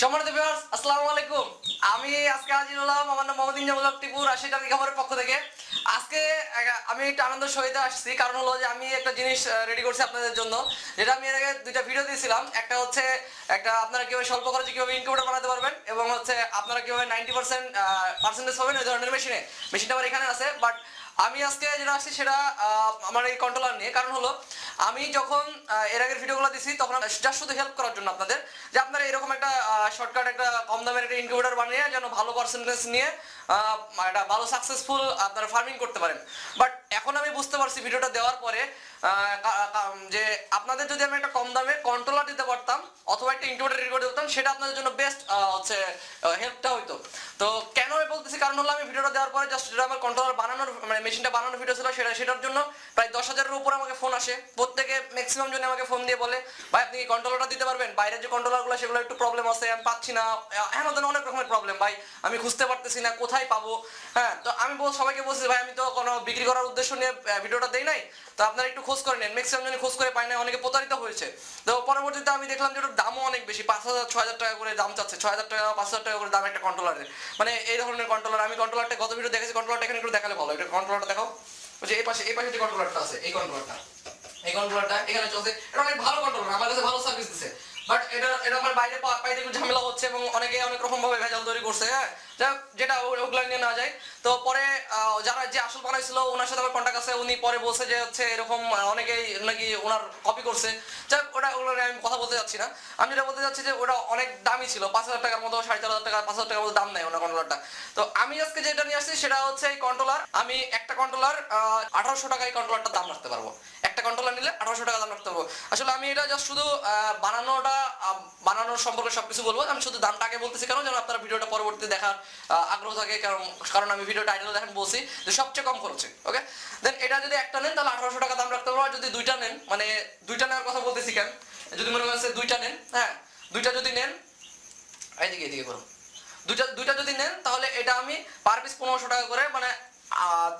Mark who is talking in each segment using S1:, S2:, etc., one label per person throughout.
S1: সম্মানিত ভিউয়ার্স, আসসালামু আলাইকুম। আমি আজকে হাজির হলাম আমার নাম মোহাম্মদ ইনজামুল হক টিপু, রাশিদ টাকি খবরের পক্ষ থেকে। আজকে আমি একটু আনন্দ সহিত আসছি, কারণ হলো যে আমি একটা জিনিস রেডি করছি আপনাদের জন্য, যেটা আমি এর আগে দুইটা ভিডিও দিয়েছিলাম। একটা হচ্ছে একটা আপনারা কিভাবে স্বল্প খরচে কিভাবে ইনকিউবেটর বানাতে পারবেন, এবং হচ্ছে আপনারা কিভাবে 90% পাবেন ওই ধরনের মেশিনটা আমার এখানে আছে। বাট আমি আজকে যেটা আসছি সেটা আমার এই কন্ট্রোলার নিয়ে। কারণ হলো আমি যখন এর আগের ভিডিওগুলো দিছি তখন জাস্ট শুধু হেল্প করার জন্য আপনাদের, যে আপনারা এরকম একটা শর্টকাট একটা কম দামের একটা ইনকিউবেটর বানিয়ে যেন ভালো পার্সেন্টেজ নিয়ে একটা ভালো সাকসেসফুল আপনারা ফার্মিং করতে পারেন। বাট এখন আমি বুঝতে পারছি ভিডিওটা দেওয়ার পরে যে আপনাদের যদি আমি একটা কম দামে কন্ট্রোলার দিতে পারতাম অথবা একটা ইনকিউবেটর রেডি করে দিতাম, সেটা আপনাদের জন্য বেস্ট হচ্ছে হেল্পটা হইতো। তো কেন আমি বলতেছি, কারণ হলো আমি ভিডিওটা দেওয়ার পরে জাস্ট যেটা আমার কন্ট্রোলার বানানোর মানে মেশিনটা বানানোর ভিডিও ছিল, সেটার জন্য প্রায় 10,000-এর উপর আমাকে ফোন আসে। প্রত্যেকে ম্যাক্সিমাম জনে আমাকে ফোন দিয়ে বলে, ভাই আপনি কি কন্ট্রোলারটা দিতে পারবেন, বাইরের যে কন্ট্রোলারগুলো সেগুলো একটু প্রবলেম আছে, আমি পাচ্ছি না, এমন অনেক রকমের প্রবলেম ভাই, আমি খুঁজতে পারতেছি না কোথায় পাবো। হ্যাঁ, তো আমি সবাইকে বলছি ভাই আমি তো কোনো বিক্রি করার উদ্দেশ্য নিয়ে ভিডিওটা দেই নাই, তো আপনারা একটু খোঁজ করে নেন। ম্যাক্সিমাম জনে খোঁজ করে পায় না, অনেকে প্রতারিত হয়েছে। তো পরবর্তীতে আমি দেখলাম যে ওটার দামও অনেক বেশি, 5,000-6,000 টাকা করে দাম চাচ্ছে, 6,000 টাকা 5,000 টাকা করে দাম একটা কন্ট্রোলারের। মানে এই ধরনের কন্ট্রোলার আমি কন্ট্রোলারটা গত ভিডিও দেখেছি, কন্ট্রোলারটা এখানে একটু দেখালে ভালো। এটা কন্ট্রোলারটা দেখাও, ওই যে এই পাশে যে কন্ট্রোলারটা আছে, এই কন্ট্রোলারটা এখানে চলছে। এটা অনেক ভালো কন্ট্রোলার, আমার কাছে ভালো সার্ভিস দিচ্ছে। বাট এটা আমার বাইরে পাইতে একটু ঝামেলা হচ্ছে এবং অনেকে অনেক রকম ভাবে ভেজাল তৈরি করছে। হ্যাঁ, যেটা ওগুলা নিয়ে না যায়। তো পরে যারা যে আসল বানাইছিল ওনার সাথে আমার কন্ট্যাক্ট আছে, উনি পরে বলছে যে হচ্ছে এরকম অনেকেই নাকি ওনার কপি করছে। যাক, ওগুলো নিয়ে আমি কথা বলতে যাচ্ছি না। আমি যেটা বলতে চাচ্ছি যে ওটা অনেক দামি ছিল, 5,000 টাকার মতো, 4,500 টাকা, 5,000 টাকার মতো দাম নেয় ওনার কন্ট্রোলারটা। তো আমি আজকে যেটা নিয়ে আসছি সেটা হচ্ছে এই কন্ট্রোলার। আমি একটা কন্ট্রোলার 1,800 টাকায় কন্ট্রোলারটার দাম রাখতে পারবো। একটা কন্ট্রোলার নিলে 1,800 টাকা দাম রাখতে পারবো। আসলে আমি এটা জাস্ট শুধু বানানোর সম্পর্কে সবকিছু বলবো। আমি শুধু দামটা আগে বলতেছি কারণ যেন আপনারা ভিডিওটা পরবর্তীতে দেখার আগ্রহ থাকে, কারণ আমি ভিডিও টাইটেল দেখেন বলছি যে সবচেয়ে কম খরচে। ওকে, দেন এটা যদি একটা নেন তাহলে 1,800 টাকা দাম রাখতে পারবো। আর যদি দুইটা নেন, মানে দুইটা নেওয়ার কথা বলতেছি কেন, যদি মনে করেন দুইটা নেন, হ্যাঁ দুইটা যদি নেন, এদিকে করো, দুইটা যদি নেন তাহলে এটা আমি পার পিস 1,500 টাকা করে, মানে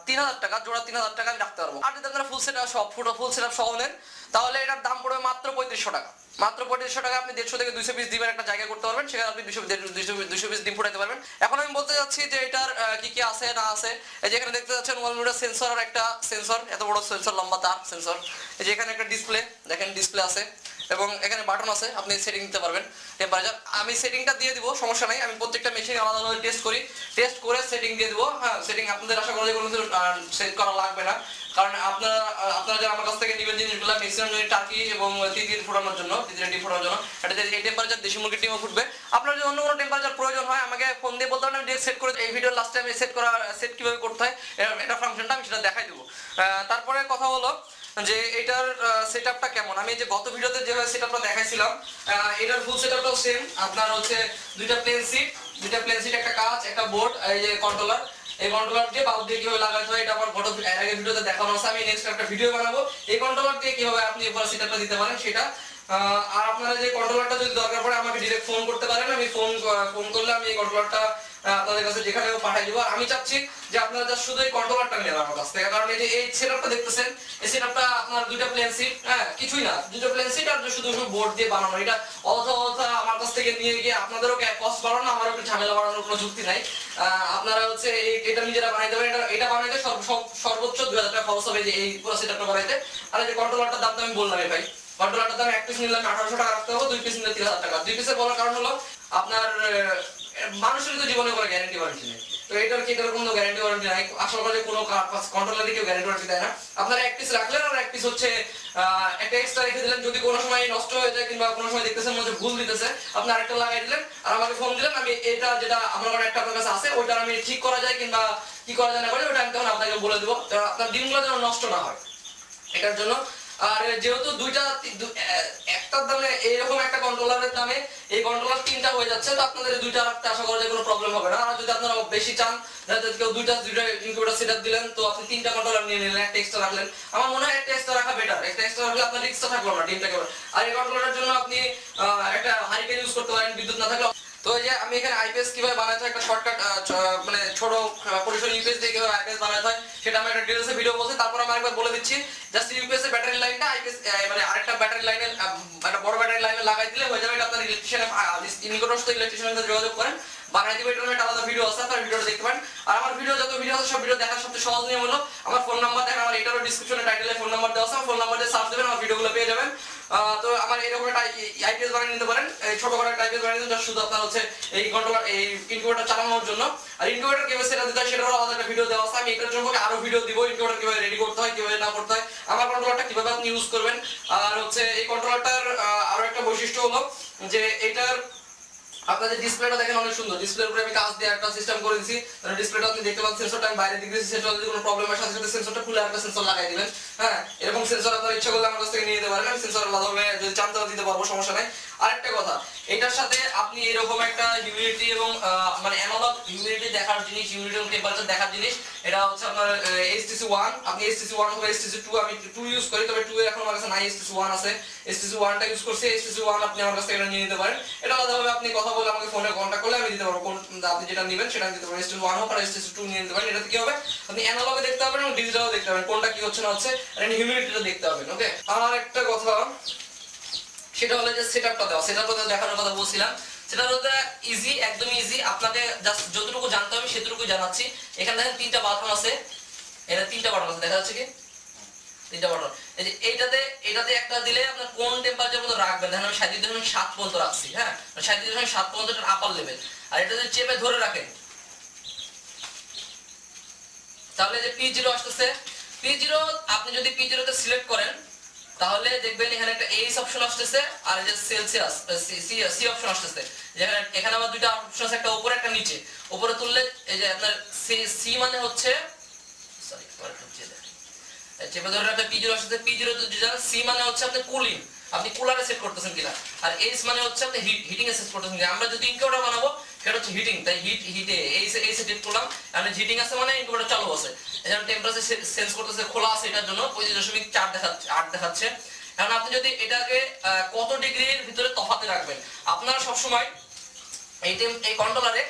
S1: 3,000 টাকা জোড়া, 3,000 টাকা আমি রাখতে পারবো। আর যদি আপনারা ফুল সেট আপ সহ নেন তাহলে এটার দাম পড়বে মাত্র 3,500 টাকা। মাত্র 3,500 টাকা আপনি 150 থেকে 200 পিস ডিমের একটা জায়গা করতে পারবেন, সেখানে আপনি 200 পিস ডিম ফুটাতে পারবেন। এখন আমি বলতে যাচ্ছি যে এটার কি কি আছে না আছে। এই যে এখানে দেখতে পাচ্ছেন ওয়ালমিটার সেন্সর, আর একটা সেন্সর, এত বড় সেন্সর, লম্বা তার সেন্সর। এই যে এখানে একটা ডিসপ্লে, দেখেন ডিসপ্লে আছে, এবং এখানে বাটন আছে, আপনি সেটিং দিতে পারবেন টেম্পারেচার। আমি সেটিংটা দিয়ে দিব, সমস্যা নাই। আমি প্রত্যেকটা মেশিন আলাদা আলাদা টেস্ট করে সেটিং দিয়ে দিব। হ্যাঁ, সেটিং আপনাদের আশা করি কোনো সেট করা লাগবে না, কারণ আপনারা যারা আমার কাছ থেকে নেবেন জিনিসগুলো ম্যাক্সিমাম টার্কি এবং তিতির ফোটানোর জন্য, তিতির ডিম ফোটানোর জন্য, এটা এই টেম্পারেচার দেশি মুরগির ডিমও ফুটবে। আপনার যদি অন্য কোনো টেম্পারেচার প্রয়োজন হয় আমাকে ফোন দিয়ে বলতে পারেন, আমি সেট করে এই ভিডিওর লাস্টে আমি সেট কিভাবে করতে হয় এটা ফাংশনটা আমি সেটা দেখাই দেবো। তারপরে কথা হলো যে এটার সেটআপটা কেমন। আমি যে গত ভিডিওতে যেভাবে সেটআপটা দেখাইছিলাম, এটার ফুল সেটআপটাও সেম। আপনার হচ্ছে দুইটা প্লেন সিট, একটা কাঁচ, একটা বোর্ড, এই যে কন্ট্রোলার, এই কন্ট্রোলার দিয়ে বাল্ব দিয়ে কিভাবে লাগাতে হয় এটা আমার গত আগে ভিডিওতে দেখানো আছে। আমি নেক্সট একটা ভিডিও বানাবো এই কন্ট্রোলার দিয়ে কিভাবে আপনি এরপর সেটআপটা দিতে পারেন সেটা। আর আপনারা যে কন্ট্রোলারটা যদি দরকার পড়ে আমাকে ডিরেক্ট ফোন করতে পারেন। আমি ফোন করলে আমি এই কন্ট্রোলারটা আপনাদের কাছে যেখানেও পাঠিয়ে দেবো। আমি চাচ্ছি যে আপনারা জাস্ট শুধু এই কন্ট্রোলারটা নেবেন আমার কাছ থেকে, কারণ এই যে এই সেটআপটা দেখতেছেন, এই সেটআপটা আপনার দুইটা প্লেন সিট, হ্যাঁ কিছুই না, দুটো প্লেন সিট আর শুধু বোর্ড দিয়ে বানানো। এটা অযথা আমার কাছ থেকে নিয়ে গিয়ে আপনাদেরও কস্ট বাড়ানো, আমারও একটু ঝামেলা বাড়ানোর কোনো যুক্তি নাই। আপনারা হচ্ছে এটা নিজেরা বানাইতে পারেন। এটা বানাইতে সর্বোচ্চ 2,000 টাকা খরচ হবে, যে এই পুরো সেটআপটা বানাইতে। আর এই যে কন্ট্রোলারটার দাম তো আমি বললাম ভাই, কন্ট্রোলারটার দাম এক পিস নিলে 1,800 টাকা রাখতে হবে, 2 পিস নিলে 3,000 টাকা। 2 পিসের বলার কারণ হলো আপনার মানুষের তো জীবনে কোনো গ্যারান্টি ওয়ারেন্টি নেই, তো এটার কোনো গ্যারান্টি ওয়ারেন্টি নাই। আসল করে কোনো কন্ট্রোলারে কেউ গ্যারান্টি ওয়ারেন্টি দেয় না। আপনারা এক পিস রাখলেন আর এক পিস হচ্ছে একটা এক্সট্রা রেখে দিলেন, যদি কোনো সময় নষ্ট হয়ে যায় কিংবা কোনো সময় দেখতেছেন মধ্যে ভুল দিতেছে, আপনি আরেকটা লাগাই দিলেন আর আমাকে ফোন দিলেন। আমি এটা যেটা আমার একটা আপনার কাছে আছে ওইটা আমি ঠিক করা যায় কিংবা কি করা যায় না করে ওটা আমি তখন আপনাকে বলে দেবো, আপনার ডিমগুলো যেন নষ্ট না হয় এটার জন্য। আর যেহেতু একটার দামে এইরকম একটা কন্ট্রোলারের দামে এই কন্ট্রোলার 3টা হয়ে যাচ্ছে, তো আপনাদের দুইটা রাখতে আশা করা যায় কোনো প্রবলেম হবে না। আর যদি আপনারা বেশি চান, কেউ দুইটা ইনকিউবেটর সেটআপ দিলেন, তো আপনি 3টা কন্ট্রোলার নিয়ে নিলেন, একটা এক্সট্রা রাখলেন। আমার মনে হয় একটা এক্সট্রা রাখা বেটার, একটা এক্সট্রা রাখলে আপনার রিস্কটা থাকলো না ডিমটাকে। আর এই কন্ট্রোলারের জন্য আপনি একটা হারিকেন ইউজ করতে পারেন বিদ্যুৎ না থাকলে। তো এই যে আমি এখানে আইপিএস কিভাবে বানাতে হয় একটা শর্টকাট, মানে ছোট পরিসর ইউপিএস দিয়ে কিভাবে আইপিএস বানাতে হয় সেটা আমি একটা ডিটেইলসে ভিডিও বলছি। তারপর আমি আরেকবার বলে দিচ্ছি, জাস্ট ইউপিএস এর ব্যাটারি লাইনটা আইপিএস মানে আরেকটা ব্যাটারি লাইনের একটা বড় ব্যাটারি লাইন টাইমে লাগাই দিলে হয়ে যাবে। এটা আপনার ইলেকট্রিশিয়ানের নিকটস্থ ইলেকট্রিশিয়ানের সাথে যোগাযোগ করেন, বানাই দিবে। এটা একটা আলাদা ভিডিও আছে, আপনার ভিডিওটা দেখতে পারেন। আর আমার যত ভিডিও আছে সব ভিডিও দেখার সবচেয়ে সহজ নিয়ম হলো আমার ফোন নাম্বার দেখেন, আমার এটারও ডিসক্রিপশনে টাইটেলে ফোন নাম্বার দেওয়া আছে, আমার ফোন নাম্বার দিয়ে সার্চ দেবেন, আমার ভিডিওগুলো পেয়ে যাবেন। তো আমার এরকম একটা আইপিএস বানিয়ে নিতে পারেন, এই ছোটখাটো একটা আইপিএস বানিয়ে নিতে শুধু আপনার হচ্ছে এই কন্ট্রোলার এই ইনকিউবেটর চালানোর জন্য। আর ইনকিউবেটর কিভাবে সেটা দিতে হয় সেটারও আলাদা একটা ভিডিও দেওয়া আছে, আমি এটার সম্পর্কে আরো ভিডিও দিব, ইনকিউবেটর কিভাবে রেডি করতে হয়, কিভাবে না করতে হয়, আমার কন্ট্রোলারটা কিভাবে আপনি ইউজ করবেন। আর হচ্ছে এই কন্ট্রোলারটার আরো একটা বৈশিষ্ট্য হলো যে এটার আপনাদের ডিসপ্লেটা দেখেন অনেক সুন্দর, ডিসপ্লের উপরে আমি কাজ দিয়ে একটা সিস্টেম করে দিয়েছি, মানে ডিসপ্লেটা আপনি দেখতে পাচ্ছেন, সেন্সরটা আমি বাইরে দিকে দিয়েছি, সেটা যদি কোনো প্রবলেম হয় সাথে সাথে সেন্সরটা খুলে একটা সেন্সর লাগাই দিবেন। হ্যাঁ, এরকম সেন্সর আপনারা ইচ্ছা করলে আমার কাছ থেকে নিয়ে নিতে পারেন, আমি সেন্সর আলাদাভাবে যদি চান তাহলে দিতে পারবো, সমস্যা নাই। আরেকটা কথা, এটার সাথে আপনি এরকম একটা হিউমিডিটি এবং মানে অ্যানালগ হিউমিডিটি দেখার জিনিস, হিউমিডিটি এবং টেম্পারেচার দেখার জিনিস, এটা হচ্ছে আপনার HTC1, আপনি HTC1 অথবা HTC2, আমি 2 ইউজ করি, তবে 2 এখন আমার কাছে নাই, HTC1 আছে, HTC1টা ইউজ করছি। HTC1 আপনি আমার কাছ থেকে এটা নিয়ে নিতে পারেন, এটা আলাদাভাবে আপনি কথা বলে আমাকে ফোনে কন্টাক্ট করলে আমি দিতে পারবো, কোন আপনি যেটা নেবেন সেটা দিতে পারবেন। HTC1 হোক আর HTC2 নিয়ে নিতে পারেন। এটাতে কি হবে, আপনি অ্যানালগে দেখতে পাবেন এবং ডিজিটালও দেখতে পাবেন, কোনটা কি হচ্ছে না হচ্ছে, আর হিউমিডিটিটা দেখতে পাবেন। ওকে, আর একটা কথা সেটা হলো যে সেটআপটা দেওয়া, সেটআপটা দেখানোর কথা বলছিলাম। সেটা হলো ইজি, একদম ইজি, আপনাকে জাস্ট যতটুকু জানতে হবে সেতটুকু জানাচ্ছি। এখানে দেখেন 3টা বাটন আছে, এটা 3টা বাটন আছে, দেখা যাচ্ছে কি 3টা বাটন। এই যে এটাতে একটা দিলে আপনার কোন টেম্পারেচার পর্যন্ত রাখবেন, দেখেন আমি 37.7 পর্যন্ত রাখছি। হ্যাঁ, 37.7 পর্যন্ত এটা আপার লেভেল। আর এটা যদি চেপে ধরে রাখেন তাহলে যে P0 আসতেছে, P0 আপনি যদি P0 তে সিলেক্ট করেন তাহলে দেখবেন এখানে একটা এইচ অপশন আসতেছে, আর এই যে সেলসিয়াস সি অপশন আসতেছে। যেখানে এখানে আবার দুইটা অপশন আছে, একটা উপরে একটা নিচে। উপরে তুললে এই যে আপনার সি মানে হচ্ছে সরি চেপে ধরে রাখলে P0 আসতেছে, P0 তে যদি যান সি মানে হচ্ছে আপনি কুলিং, আপনি কুলারে সেট করতেছেন কিনা, আর এইচ মানে হচ্ছে আপনি হিটিং এ সেট করতেছেন কিনা। আমরা যদি ইনকিউবেটর বানাবো সেটা হচ্ছে হিটিং, তাই হিটে এই সেট করলাম, মানে হিটিং আছে মানে ইনকিউবেটর চালু আছে। এখানে টেম্পারেচার সেন্স করতেছে, খোলা আছে এটার জন্য 25.4 দেখাচ্ছে 8 দেখাচ্ছে। এখন আপনি যদি এটাকে কত ডিগ্রির ভিতরে তফাতে রাখবেন, আপনারা সব সময় এই কন্ট্রোলারে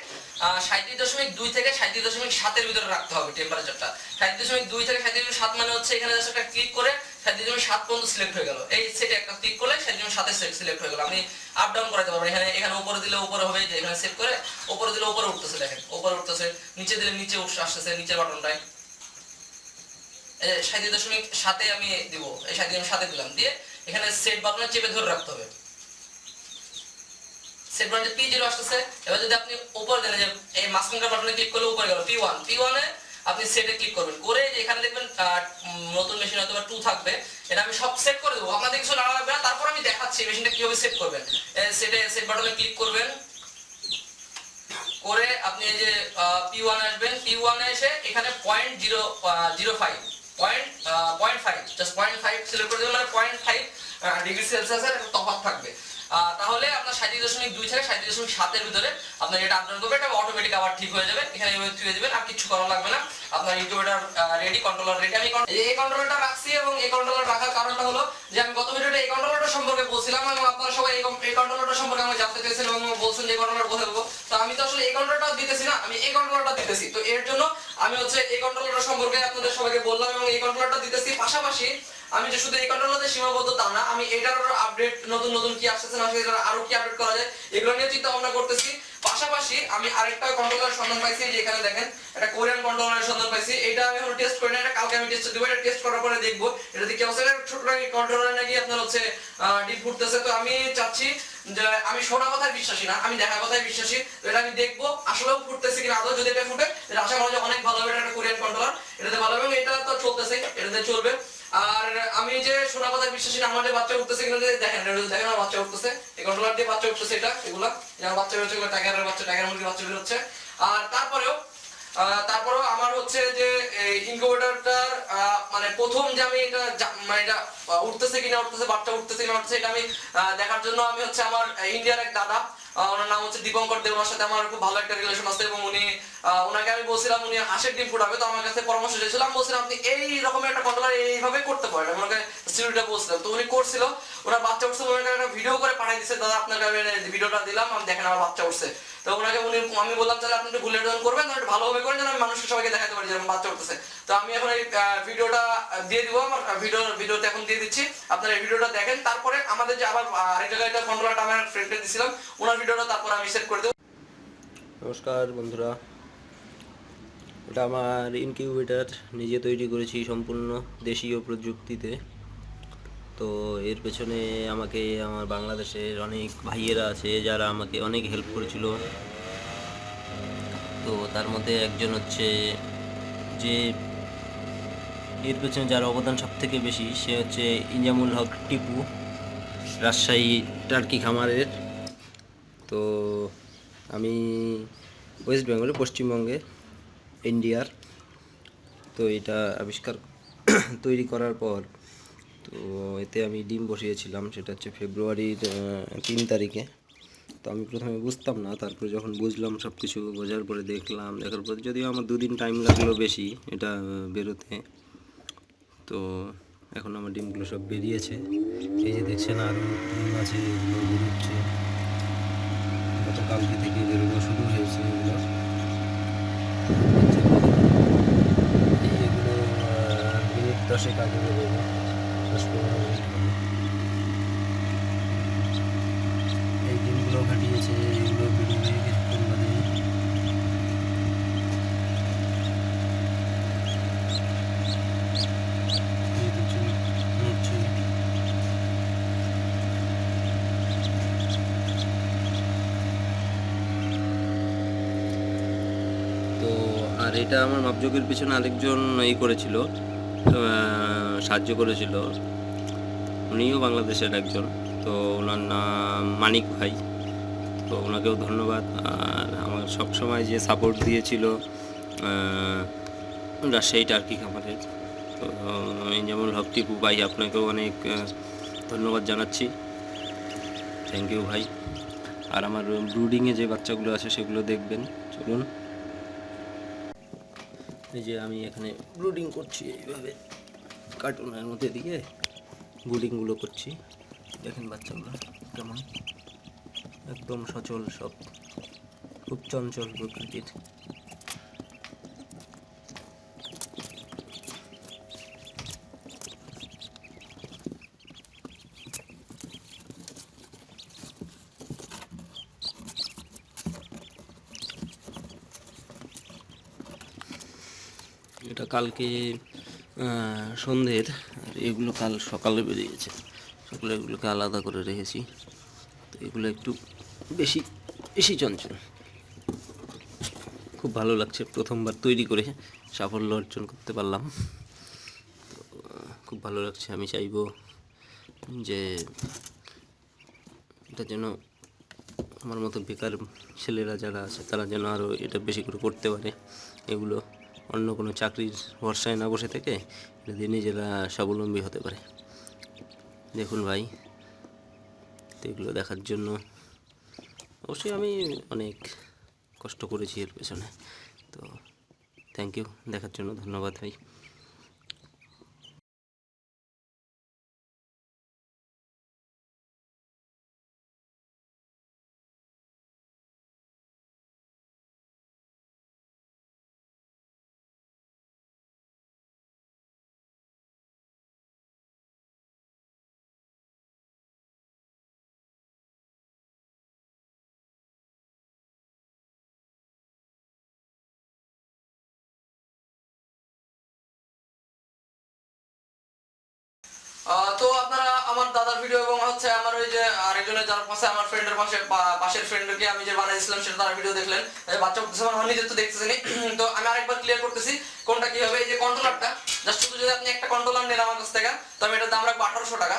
S1: 37.2 থেকে 37.7 এর ভিতরে রাখতে হবে টেম্পারেচারটা। 37.2 থেকে 37.7 মানে হচ্ছে এখানে জাস্ট একটা ক্লিক করে 37.7 পর্যন্ত সিলেক্ট হয়ে গেল, এই সেটে একটা ক্লিক করলে 37.7 এর সিলেক্ট হয়ে গেল। আপনি আপ ডাউন করাতে পারবেন, এখানে উপরে দিলে উপরে হবে, যে এখানে সেট করে উপরে দিলে উপরে উঠতেছে, দেখেন উপরে উঠতেছে, নিচে দিলে নিচে আসতেছে, নিচের বাটনটায় 37.7 এ আমি দিব, এই 37.7 এ দিলাম, দিয়ে এখানে সেট বাটনে চেপে ধরে রাখতে হবে। সেট বাটনে P0 আসতেছে। এবার যদি আপনি উপরে দেন, যে এই মাস্কিংটা বাটনে ক্লিক করলে উপরে গেল P1 এ আপনি সেটে ক্লিক করবেন, করে যে এখানে দেখবেন নতুন মেশিন হয়তো 2 থাকবে, এটা আমি সব সেট করে দেবো, আপনাদের কিছু লাগা লাগবে না। তারপর আমি দেখাচ্ছি মেশিনটা কিভাবে সেট করবেন। সেট বাটনে ক্লিক করবেন, করে আপনি এই যে P1 আসবেন, P1 এ এসে এখানে 0.05 জাস্ট 0.5 সিলেক্ট করে দেবেন, মানে 0.5 ডিগ্রি সেলসিয়াসের তফাৎ থাকবে। তাহলে আপনার 37.2 থেকে 37.7 এর ভিতরে আপনার এটা আপডাউন করবে, এটা অটোমেটিক আবার ঠিক হয়ে যাবে। এখানে এইভাবে থুয়ে দিবেন, আর কিছু করা লাগবে না, আপনার ইনকিউবেটর রেডি, কন্ট্রোলার রেডি। আমি এই কন্ট্রোলারটা রাখছি, এবং এই কন্ট্রোলার রাখার কারণটা হলো যে আমি গত ভিডিওতে এই কন্ট্রোলারটা সম্পর্কে বলছিলাম, এবং আপনারা সবাই এই কন্ট্রোলারটা সম্পর্কে আমাকে জানতে চেয়েছিলেন এবং বলছেন যে এই কন্ট্রোলার কোথায় পাবো। তো আমি তো আসলে এই কন্ট্রোলারটা দিতেছি না, আমি এই কন্ট্রোলারটা দিতেছি। তো এর জন্য আমি হচ্ছে এই কন্ট্রোলারটা সম্পর্কে আপনাদের সবাইকে বললাম, এবং এই কন্ট্রোলারটা দিতেছি। পাশাপাশি আমি যে শুধু এই কন্ট্রোলারতে সীমাবদ্ধ তা না, আমি এটার আপডেট নতুন কি আসছে না আসছে, আরো কি আপডেট করা যায় এগুলো নিয়ে চিন্তা ভাবনা করতেছি। পাশাপাশি আমি আরেকটা কন্ট্রোলার সন্ধান পাইছি, যে এখানে দেখেন একটা কোরিয়ান কন্ট্রোলারের সন্ধান পাইছি। এটা আমি এখন টেস্ট করি না, এটা কালকে আমি টেস্ট দেব। এটা টেস্ট করার পরে দেখব এটা কি অবস্থা। ছোট কন্ট্রোলার নাকি আপনার হচ্ছে ডিপ ফুটতেছে। তো আমি চাচ্ছি যে আমি শোনা কথায় বিশ্বাসী না, আমি দেখা কথায় বিশ্বাসী। তো এটা আমি দেখবো আসলেও ফুটতেছে কিনা। আদৌ যদি এটা ফুটে তাহলে আশা করা যায় অনেক ভালো হবে, এটা একটা কোরিয়ান কন্ট্রোলার, এটাতে ভালো হবে, এবং এটা তো চলতেছে, এটাতে চলবে। আর আমি যে শোনা কথায় বিশ্বাসী না, আমাদের বাচ্চা উঠতেছে কিনা দেখেন, দেখেন আমার বাচ্চা উঠতেছে, এই কন্ট্রোলার দিয়ে বাচ্চা উঠতেছে, এগুলা যেমন বাচ্চা বেরোচ্ছে, এগুলো টাইগারের বাচ্চা, টাইগার মুরগির বাচ্চা বেরোচ্ছে। আর তারপরেও আমার হচ্ছে যে ইনকিউবেটরটার মানে প্রথম যে আমি এটা মানে এটা উঠতেছে কিনা, বাচ্চা উঠতেছে কিনা, এটা আমি দেখার জন্য আমি হচ্ছে আমার ইন্ডিয়ার এক দাদা ওনার নাম হচ্ছে দীপঙ্কর দেব, ওনার সাথে আমার খুব ভালো একটা রিলেশন আছে এবং ওনাকে আমি বলছিলাম উনি হাঁসের ডিম ফুটাবে, তো আমার কাছে পরামর্শ চাইছিলাম, বলছিলাম আপনি এই রকমের একটা কন্ট্রোলার এইভাবে করতে পারেন, আমি ওনাকে সিউরিটা বলছিলাম, তো উনি করছিল, ওনার বাচ্চা উঠছে, ওনাকে একটা ভিডিও করে পাঠিয়ে দিচ্ছে, দাদা আপনাকে আমি ভিডিওটা দিলাম, আমি দেখেন আমার বাচ্চা উঠছে। তো ওনাকে আমি বললাম তাহলে আপনি একটু বুলেট ডাউন করবেন, একটু ভালোভাবে করেন যেন আমি মানুষকে সবাইকে দেখাতে পারি যে আমার বাচ্চা উঠতেছে। তো আমি এখন এই ভিডিওটা দিয়ে দিব, আমার ভিডিওতে এখন দিয়ে দিচ্ছি, আপনারা এই ভিডিওটা দেখেন, তারপরে আমাদের যে আবার আরেক জায়গায় একটা কন্ট্রোলারটা আমার ফ্রেন্ডকে দিয়েছিলাম ওনার ভিডিওটা তারপর আমি সেট করে দেবো।
S2: নমস্কার বন্ধুরা, এটা আমার ইনকিউবেটর, নিজে তৈরি করেছি সম্পূর্ণ দেশীয় প্রযুক্তিতে। তো এর পেছনে আমাকে আমার বাংলাদেশের অনেক ভাইয়েরা আছে যারা আমাকে অনেক হেল্প করেছিল। তো তার মধ্যে একজন হচ্ছে যে এর পেছনে যার অবদান সব থেকে বেশি, সে হচ্ছে ইনজামুল হক টিপু, রাজশাহী টার্কি খামারের। তো আমি ওয়েস্ট বেঙ্গলে, পশ্চিমবঙ্গে, ইন্ডিয়ার। তো এটা আবিষ্কার তৈরি করার পর তো এতে আমি ডিম বসিয়েছিলাম, সেটা হচ্ছে ফেব্রুয়ারির 3 তারিখে। তো আমি প্রথমে বুঝতাম না, তারপরে যখন বুঝলাম সব কিছু বোঝার পরে দেখার পর, যদিও আমার 2 দিন টাইম লাগলো বেশি এটা বেরোতে। তো এখন আমার ডিমগুলো সব বেরিয়েছে, এই যে দেখছেন আরও ডিম আছে, এগুলো বেরোচ্ছে, গতকালকে থেকে বেরোনো শুরু হয়েছে এগুলো। এগুলো মিনিট 10 আগে বেরোবে, 10-15 মিনিট হবে। এই ডিমগুলো ফাটিয়েছে, এগুলো বেরোবে কিছুক্ষণ বাদে। তো আর এটা আমার মাপযোগের পিছনে আরেকজন করেছিল, সাহায্য করেছিল, উনিও বাংলাদেশের একজন। তো ওনার নাম মানিক ভাই, তো ওনাকেও ধন্যবাদ। আর আমার সবসময় যে সাপোর্ট দিয়েছিল রাজশাহী টার্কি খামারের, তো যেমন হক টিপু ভাই, আপনাকেও অনেক ধন্যবাদ জানাচ্ছি, থ্যাংক ইউ ভাই। আর আমার ব্রুডিংয়ে যে বাচ্চাগুলো আছে সেগুলো দেখবেন, চলুন। এই যে আমি এখানে ব্রুডিং করছি, এইভাবে কার্টুনের মধ্যে দিয়ে ব্রুডিংগুলো করছি, দেখেন বাচ্চাগুলো কেমন, একদম সচল, সব খুব চঞ্চল প্রকৃতির। এটা কালকে সন্ধ্যের, আর এগুলো কাল সকালে বেরিয়েছে, সকালে এগুলোকে আলাদা করে রেখেছি। তো এগুলো একটু বেশি বেশি চঞ্চল, খুব ভালো লাগছে, প্রথমবার তৈরি করে সাফল্য অর্জন করতে পারলাম, তো খুব ভালো লাগছে। আমি চাইবো যে এটা যেন আমার মতো বেকার ছেলেরা যারা আছে তারা যেন আরও এটা বেশি করে করতে পারে, এগুলো অন্য কোনো চাকরির ভরসায় না বসে থেকে এটা দিয়ে নিজেরা স্বাবলম্বী হতে পারে। দেখুন ভাই, তো এগুলো দেখার জন্য অবশ্যই আমি অনেক কষ্ট করেছি এর পেছনে, তো থ্যাংক ইউ, দেখার জন্য ধন্যবাদ ভাই।
S1: তো আপনারা আমার দাদার ভিডিও এবং হচ্ছে আমার ওই যে আরেকজনের যার পাশে আমার ফ্রেন্ডের পাশের ফ্রেন্ডকে আমি যে বানাইছিলাম সেটা তার ভিডিও দেখলেন, বাচ্চা উঠতেছে, আমার নিজে তো দেখতেছেন। তো আমি আরেকবার ক্লিয়ার করতেছি কোনটা কি হবে। এই যে কন্ট্রোলারটা, জাস্ট শুধু যদি আপনি একটা কন্ট্রোলার নেন আমার কাছ থেকে, তো আমি এটার দাম রাখবো 1800 টাকা।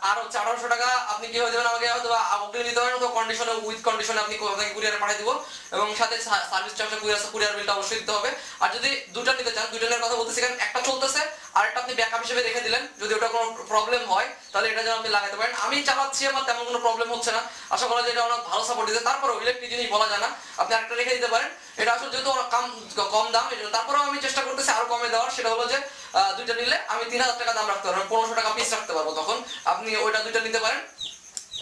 S1: আর হচ্ছে 1800 টাকা আপনি কি হয়ে যাবেন, আমাকে হয়তো অগ্রিম দিতে পারেন, অথবা কন্ডিশনে, উইথ কন্ডিশনে আপনি কুরিয়ারে পাঠিয়ে দিব, এবং সাথে সার্ভিস চার্জ কুরিয়ার বিলটা অবশ্যই দিতে হবে। আর যদি দুটা নিতে চান, দুজনের কথা বলতেছি, কারণ একটা চলতেছে আরেকটা আপনি ব্যাকআপ হিসেবে রেখে দিলেন, যদি ওটা কোনো প্রবলেম হয় তাহলে এটা যেন আপনি লাগাতে পারেন। আমি চালাচ্ছি, আমার তেমন কোনো প্রবলেম হচ্ছে না, আশা করা যায় এটা অনেক ভালো সাপোর্ট দিতে। তারপরেও ইলেকট্রিক জিনিস বলা যায় না, আপনি আরেকটা রেখে দিতে পারেন। এটা আসলে যেহেতু কম দাম, এই জন্য তারপরেও আমি চেষ্টা করতেছি আরো কমে দেওয়ার। সেটা হলো যে দুইটা নিলে আমি 3000 টাকা দাম রাখতে পারবো, 1500 টাকা পিস রাখতে পারবো, তখন আপনি ওইটা দুইটা নিতে পারেন।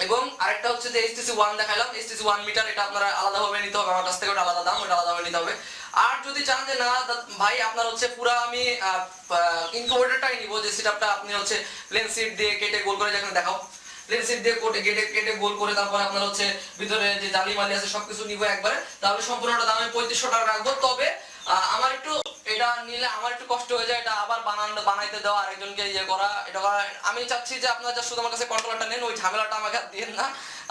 S1: এবং আরেকটা হচ্ছে যে এইচটিসি 1 দেখাইলাম, এইচটিসি 1 মিটার, এটা আপনারা আলাদাভাবে নিতে হবে আমার কাছ থেকে, ওটা আলাদা দাম, ওটা আলাদাভাবে নিতে হবে। আর যদি চান যে না ভাই আপনার হচ্ছে পুরো আমি ইনকিউবেটরটাই নিব, যে সেটআপটা আপনি হচ্ছে প্লেন সিট দিয়ে কেটে গোল করে, যেখানে দেখাও প্লেন সিট দিয়ে কেটে কেটে গোল করে, তারপরে আপনার হচ্ছে ভিতরে যে জালি মালি আছে সবকিছু নিব একবারে, তাহলে সম্পূর্ণটা দাম আমি 3500 টাকা রাখবো। তবে আমার একটু এটা নিলে আমার একটু কষ্ট হয়ে যায়, এটা আবার বানাইতে দেওয়া, আরেকজনকে ইয়ে করা, এটা করা। আমি চাচ্ছি যে আপনারা যা শুধু আমার কাছে কন্ট্রোলারটা নেন, ওই ঝামেলাটা আমাকে দিয়েন না।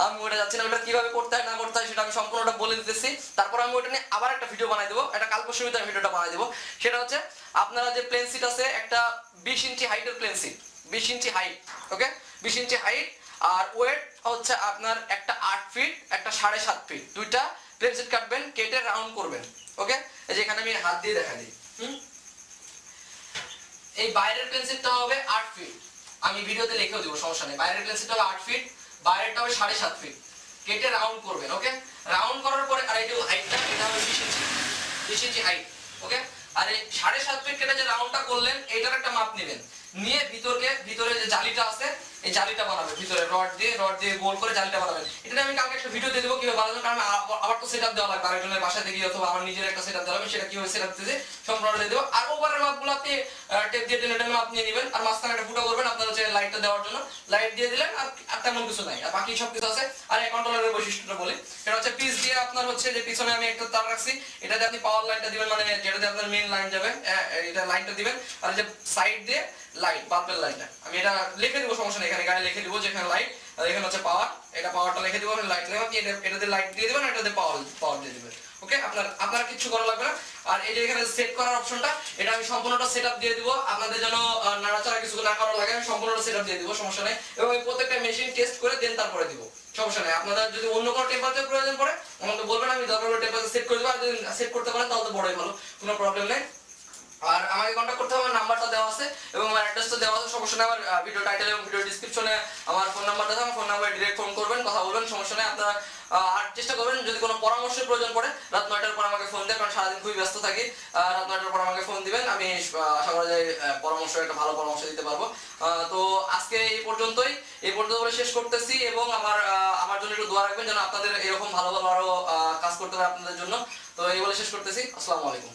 S1: আমি ওটা যাচ্ছি না, ওটা কিভাবে করতে হয় না করতে হয় সেটা আমি সম্পূর্ণটা বলে দিতেছি। তারপর আমি ওটা নিয়ে আবার একটা ভিডিও বানাই দেবো, এটা কাল পরশুর ভিতরে ভিডিওটা বানাই দেবো। সেটা হচ্ছে আপনারা যে প্লেন সিট আছে, একটা 20 ইঞ্চি হাইটের প্লেন সিট, 20 ইঞ্চি হাইট, ওকে, 20 ইঞ্চি হাইট, আর ওয়েট হচ্ছে আপনার একটা 8 ফিট, একটা 7.5 ফিট, দুইটা প্লেন সিট কাটবেন, কেটে রাউন্ড করবেন, ওকে। এই যে এখানে আমি হাত দিয়ে দেখা দিই, এই বাইরের প্লেন সিটটা হবে 8 ফিট, আমি ভিডিওতে লিখেও দিব, সমস্যা নেই। বাইরের প্লেন সিটটা হবে 8 ফিট, বাইরেরটা হবে 7.5 ফিট, কেটে রাউন্ড করবেন, ওকে। রাউন্ড করার পরে আর এই যে হাইটটা, এটা হবে 20 ইঞ্চি, 20 ইঞ্চি হাইট, ওকে। আর এই 7.5 ফিট কেটে যে রাউন্ডটা করলেন, এইটার একটা মাপ নেবেন, নিয়ে ভিতরে যে জালিটা আছে, এই জালিটা বানাবেন, ভিতরে রড দিয়ে গোল করে জালিটা বানাবেন। এটা আমি কালকে একটা ভিডিও দিয়ে দেবো কিভাবে বানাবেন, কারণ আবার তো সেটআপ দেওয়া লাগবে, আরেকজনের বাসায় থেকে অথবা আমার নিজের একটা সেটআপ দেওয়া লাগবে, সেটা কিভাবে সেটআপ দিতে সম্পূর্ণ দিয়ে দেবো। আর ওভারের মাপগুলো আপনি টেপ দিয়ে টেনে মাপ নিয়ে নেবেন, আর মাঝখানে একটা ফুটো করবেন আপনার হচ্ছে লাইটটা দেওয়ার জন্য, লাইট দিয়ে দিলেন, আর তেমন কিছু নাই, আর বাকি সব কিছু আছে। আর এই কন্ট্রোলারের বৈশিষ্ট্যটা বলি, এটা হচ্ছে পিস দিয়ে আপনার হচ্ছে যে পিছনে আমি একটা তার রাখছি, এটাতে আপনি পাওয়ার লাইনটা দিবেন, মানে যেটাতে আপনার মেইন লাইন যাবে, এটা লাইনটা দিবেন। আর যে সাইড দিয়ে লাইট, বাল্বের লাইনটা আমি এটা লিখে দিব, সমস্যা নেই, এখানে গায়ে লিখে দিব যে এখানে লাইট, আর এখানে হচ্ছে পাওয়ার, এটা পাওয়ারটা লিখে দিব, লাইট লিখে আপনি এটাতে লাইট দিয়ে দিবেন, এটাতে পাওয়ার দিয়ে দিবেন, ওকে। আপনার কিছু করা লাগবে না। আর এই যে এখানে সেট করার অপশনটা, এটা আমি সম্পূর্ণটা সেটআপ দিয়ে দিব, আপনাদের যেন নাড়াচাড়া কিছু না করা লাগে, আমি সম্পূর্ণটা সেটআপ দিয়ে দিব, সমস্যা নেই। এবং আমি প্রত্যেকটা মেশিন টেস্ট করে দেন তারপরে দিব, সমস্যা নেই। আপনাদের যদি অন্য কোনো টেম্পারেচার প্রয়োজন পড়ে আমাকে বলবেন, আমি দরকার হলে টেম্পারেচার সেট করে দেবো, আর যদি সেট করতে পারেন তাহলে তো বড়ই ভালো, কোনো প্রবলেম নেই। আর আমাকে কন্টাক্ট করতে হবে, নাম্বারটা দেওয়া আছে এবং আমার অ্যাড্রেসটা দেওয়া আছে, সমস্যা নেই। আমার ভিডিও টাইটেল এবং ভিডিও ডেসক্রিপশনে আমার ফোন নাম্বারটা আছে, আমার ফোন নাম্বারে ডিরেক্ট ফোন করবেন, কথা বলবেন, সমস্যা নেই। আপনারা আর চেষ্টা করবেন যদি কোনো পরামর্শের প্রয়োজন পড়ে রাত 9টার পর আমাকে ফোন দেন, কারণ সারাদিন খুবই ব্যস্ত থাকি। রাত 9টার পর আমাকে ফোন দিবেন, আমি আশা করা যায় একটা ভালো পরামর্শ দিতে পারবো। তো আজকে এই পর্যন্ত বলে শেষ করতেছি, এবং আমার জন্য একটু দোয়া রাখবেন যেন আপনাদের এরকম ভালো ভালো আরো কাজ করতে পারে আপনাদের জন্য। তো এই বলে শেষ করতেছি, আসসালামু আলাইকুম।